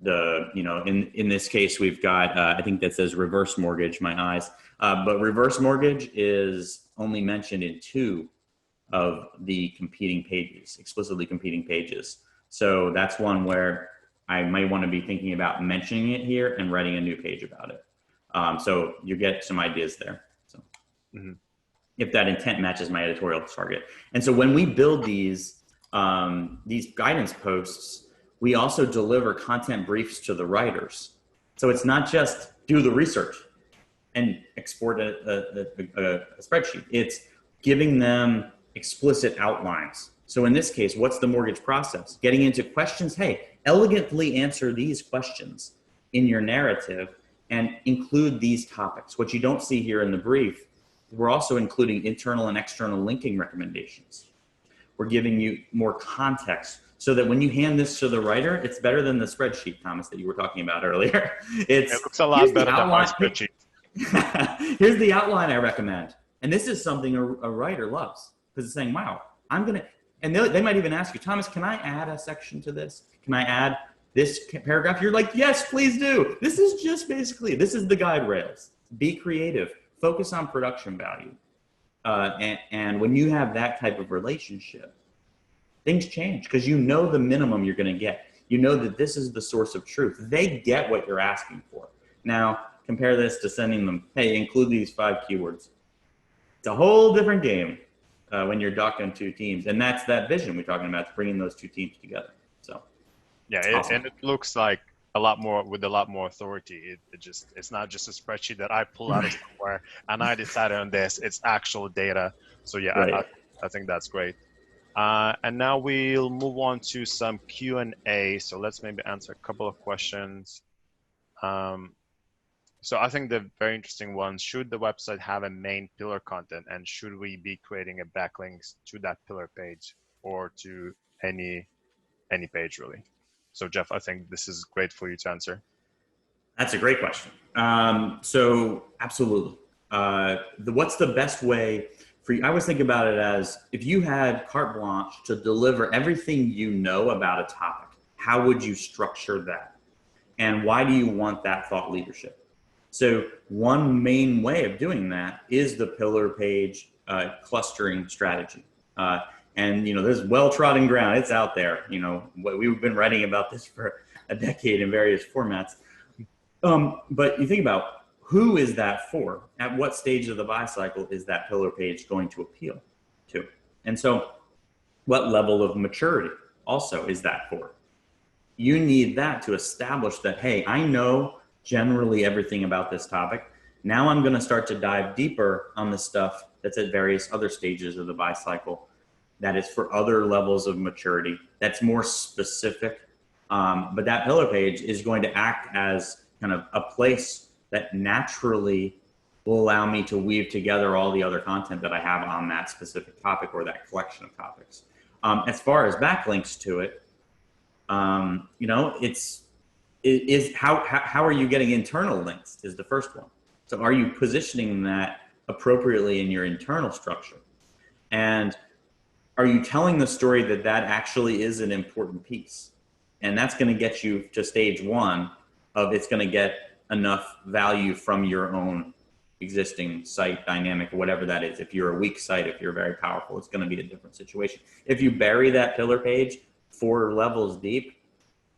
the, you know, in this case, we've got, I think that says reverse mortgage, my eyes. But reverse mortgage is only mentioned in 2 of the competing pages, explicitly competing pages. So that's one where I might want to be thinking about mentioning it here and writing a new page about it. So you get some ideas there. So if that intent matches my editorial target. And so when we build these guidance posts, we also deliver content briefs to the writers. So it's not just do the research and export a spreadsheet. It's giving them explicit outlines. So in this case, what's the mortgage process? Getting into questions, hey, elegantly answer these questions in your narrative and include these topics. What you don't see here in the brief, we're also including internal and external linking recommendations. We're giving you more context so that when you hand this to the writer, it's better than the spreadsheet, Thomas, that you were talking about earlier. It looks a lot better than my spreadsheet. Here's the outline I recommend. And this is something a writer loves, because it's saying, wow, I'm going to, and they might even ask you, Thomas, can I add a section to this? Can I add this paragraph? You're like, yes, please do. This is just basically, this is the guide rails. Be creative. Focus on production value. And when you have that type of relationship, things change because you know the minimum you're going to get. You know that this is the source of truth. They get what you're asking for. Now, compare this to sending them, hey, include these 5 keywords. It's a whole different game when you're talking 2 teams. And that's that vision we're talking about, bringing those 2 teams together. So, yeah, awesome. And it looks like a lot more authority. It's not just a spreadsheet that I pull out of somewhere and I decided on this. It's actual data. So yeah, right. I think that's great. And now we'll move on to some Q&A. So let's maybe answer a couple of questions. So I think the very interesting one, should the website have a main pillar content, and should we be creating a backlinks to that pillar page or to any page really? So Jeff, I think this is great for you to answer. That's a great question. So absolutely. What's the best way for you? I was thinking about it as if you had carte blanche to deliver everything you know about a topic, how would you structure that? And why do you want that thought leadership? So one main way of doing that is the pillar page clustering strategy. And, you know, there's well-trodden ground. It's out there. You know, we've been writing about this for a decade in various formats. But you think about who is that for? At what stage of the buy cycle is that pillar page going to appeal to? And so what level of maturity also is that for? You need that to establish that, hey, I know generally everything about this topic. Now I'm going to start to dive deeper on the stuff that's at various other stages of the buy cycle. That is for other levels of maturity. That's more specific. But that pillar page is going to act as kind of a place that naturally will allow me to weave together all the other content that I have on that specific topic or that collection of topics. As far as backlinks to it, you know, how are you getting internal links is the first one. So are you positioning that appropriately in your internal structure? And are you telling the story that that actually is an important piece? And that's going to get you to stage one of it's going to get enough value from your own existing site dynamic or whatever that is. If you're a weak site, if you're very powerful, it's going to be a different situation. If you bury that pillar page 4 levels deep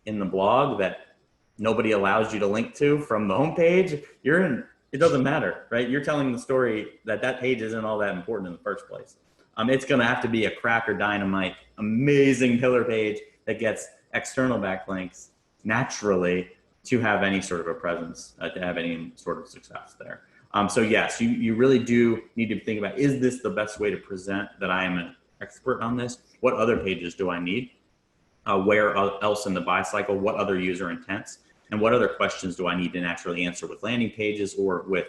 in the blog that nobody allows you to link to from the homepage, you're in, it doesn't matter, right? You're telling the story that that page isn't all that important in the first place. It's going to have to be a cracker dynamite, amazing pillar page that gets external backlinks naturally to have any sort of a presence, to have any sort of success there. So yes, you really do need to think about, is this the best way to present that I am an expert on this? What other pages do I need? Where else in the buy cycle? What other user intents? And what other questions do I need to naturally answer with landing pages or with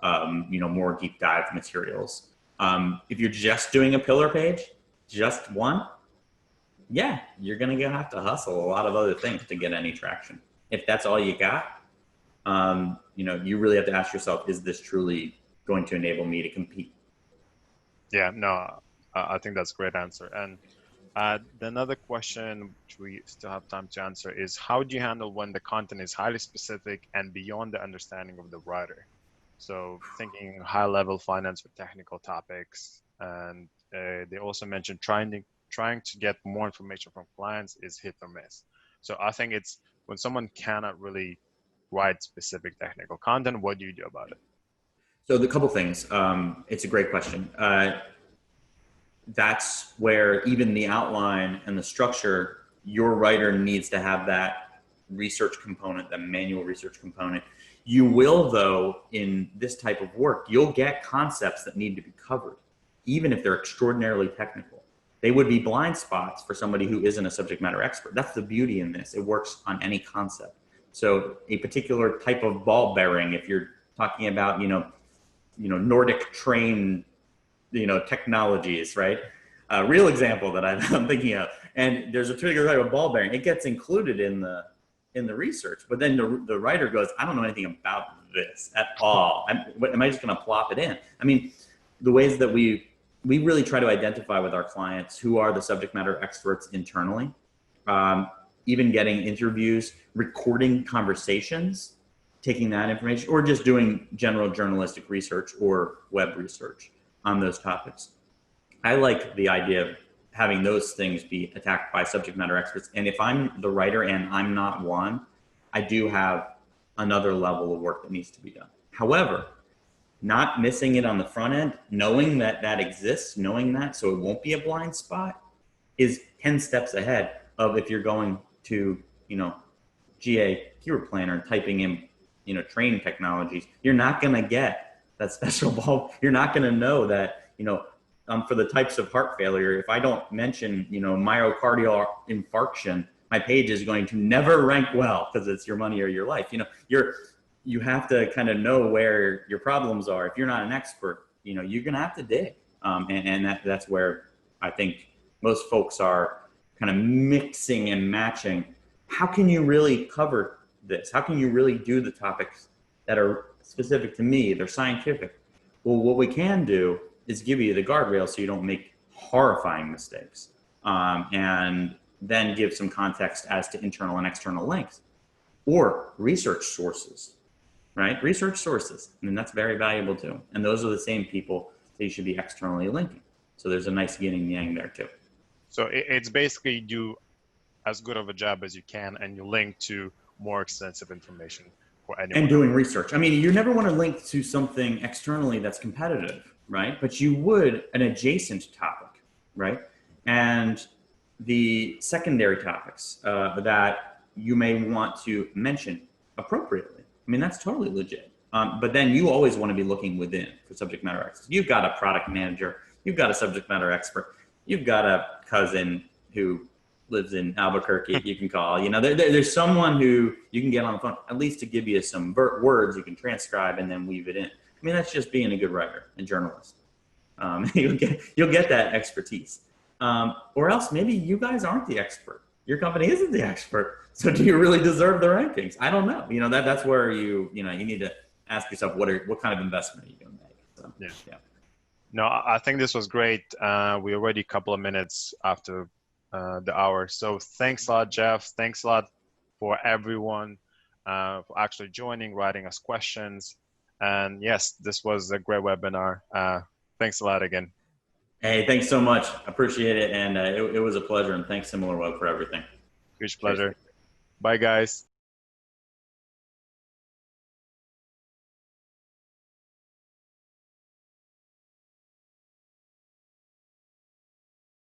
more deep dive materials? If you're just doing a pillar page, just one, yeah, you're going to have to hustle a lot of other things to get any traction. If that's all you got, you really have to ask yourself, is this truly going to enable me to compete? Yeah, no, I think that's a great answer. And the another question, which we still have time to answer, is how do you handle when the content is highly specific and beyond the understanding of the writer? So thinking high-level finance with technical topics, and they also mentioned trying to get more information from clients is hit or miss. So I think it's when someone cannot really write specific technical content, what do you do about it? So the couple things. It's a great question. That's where even the outline and the structure, your writer needs to have that research component, that manual research component. You will, though, in this type of work, you'll get concepts that need to be covered, even if they're extraordinarily technical. They would be blind spots for somebody who isn't a subject matter expert. That's the beauty in this. It works on any concept. So a particular type of ball bearing, if you're talking about, Nordic train, technologies, right? A real example that I'm thinking of, and there's a particular type of ball bearing. It gets included in the research, but then the writer goes, I don't know anything about this at all. Am I just going to plop it in? I mean, the ways that we really try to identify with our clients who are the subject matter experts internally, even getting interviews, recording conversations, taking that information, or just doing general journalistic research or web research on those topics. I like the idea of having those things be attacked by subject matter experts. And if I'm the writer and I'm not one, I do have another level of work that needs to be done. However, not missing it on the front end, knowing that that exists, knowing that so it won't be a blind spot, is 10 steps ahead of if you're going to, GA keyword planner and typing in, training technologies. You're not going to get that special ball. You're not going to know that, for the types of heart failure, if I don't mention, myocardial infarction, my page is going to never rank well because it's your money or your life. You have to kind of know where your problems are. If you're not an expert, you're going to have to dig. And that's where I think most folks are kind of mixing and matching. How can you really cover this? How can you really do the topics that are specific to me? They're scientific. Well, what we can do is give you the guardrails so you don't make horrifying mistakes, and then give some context as to internal and external links or research sources, right? Research sources, and that's very valuable too. And those are the same people that you should be externally linking. So there's a nice yin and yang there too. So it's basically do as good of a job as you can, and you link to more extensive information for anyone. And doing research. I mean, you never want to link to something externally that's competitive, right? But you would an adjacent topic, right? And the secondary topics that you may want to mention appropriately. I mean, that's totally legit. But then you always want to be looking within for subject matter experts. You've got a product manager, you've got a subject matter expert, you've got a cousin who lives in Albuquerque you can call. There's someone who you can get on the phone, at least to give you some words you can transcribe and then weave it in. I mean, that's just being a good writer and journalist. You'll get that expertise. Or else maybe you guys aren't the expert. Your company isn't the expert. So do you really deserve the rankings? I don't know. That's where you need to ask yourself, what kind of investment are you going to make? So, yeah. No, I think this was great. We're already a couple of minutes after the hour. So thanks a lot, Jeff. Thanks a lot for everyone for actually joining, writing us questions. And yes, this was a great webinar. Thanks a lot again. Hey, thanks so much. Appreciate it. And it was a pleasure. And thanks SimilarWeb for everything. Huge Cheers. pleasure. Bye, guys.